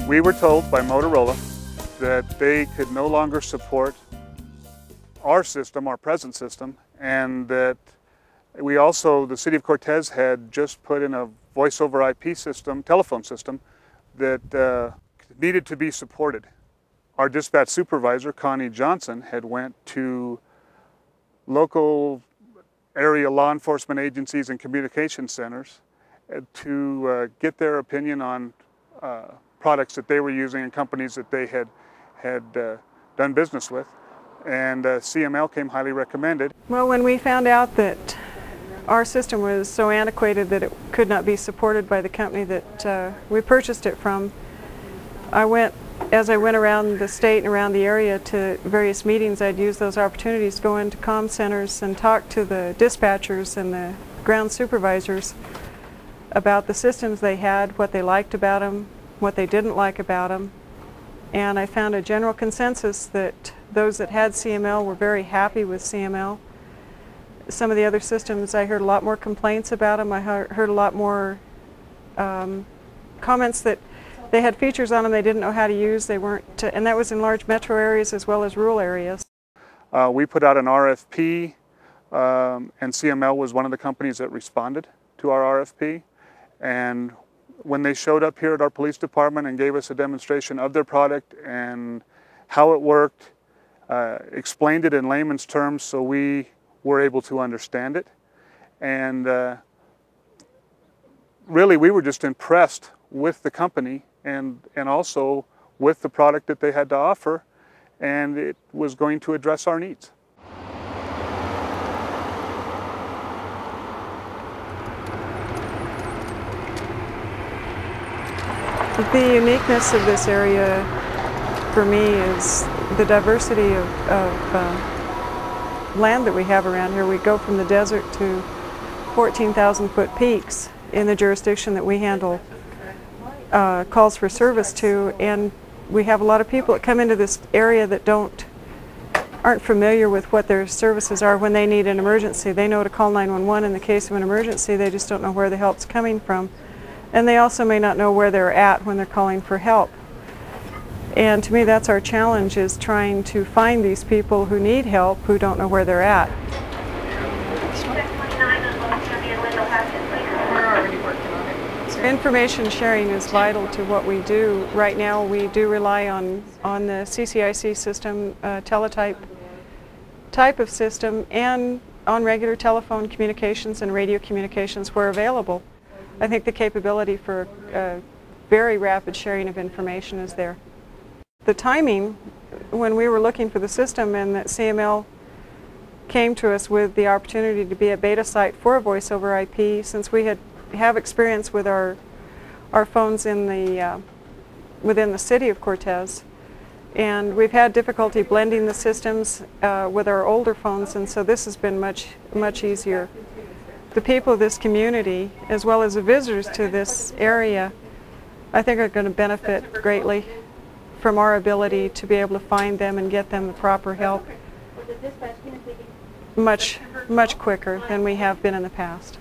We were told by Motorola that they could no longer support our system, our present system, and that we also, the city of Cortez had just put in a voice over IP system, telephone system, that needed to be supported. Our dispatch supervisor, Connie Johnson, had went to local area law enforcement agencies and communication centers to get their opinion on products that they were using and companies that they had done business with. And CML came highly recommended. Well, when we found out that our system was so antiquated that it could not be supported by the company that we purchased it from, as I went around the state and around the area to various meetings, I'd use those opportunities to go into comm centers and talk to the dispatchers and the ground supervisors about the systems they had, what they liked about them, what they didn't like about them. And I found a general consensus that those that had CML were very happy with CML. Some of the other systems, I heard a lot more complaints about them. I heard a lot more comments that they had features on them they didn't know how to use. They weren't, and that was in large metro areas as well as rural areas. We put out an RFP, and CML was one of the companies that responded to our RFP. And when they showed up here at our police department and gave us a demonstration of their product and how it worked, explained it in layman's terms so we were able to understand it. And really we were just impressed with the company and also with the product that they had to offer, and it was going to address our needs. The uniqueness of this area for me is the diversity of land that we have around here. We go from the desert to 14,000-foot peaks in the jurisdiction that we handle calls for service to, and we have a lot of people that come into this area that aren't familiar with what their services are when they need an emergency. They know to call 911 in the case of an emergency, they just don't know where the help's coming from. And they also may not know where they're at when they're calling for help. And to me, that's our challenge, is trying to find these people who need help, who don't know where they're at. Information sharing is vital to what we do. Right now, we do rely on the CCIC system, teletype type of system, and on regular telephone communications and radio communications where available. I think the capability for very rapid sharing of information is there. The timing, when we were looking for the system and that CML came to us with the opportunity to be a beta site for a voice over IP, since we have experience with our phones in within the city of Cortez, and we've had difficulty blending the systems with our older phones, and so this has been much easier. The people of this community, as well as the visitors to this area, I think are going to benefit greatly from our ability to be able to find them and get them the proper help much quicker than we have been in the past.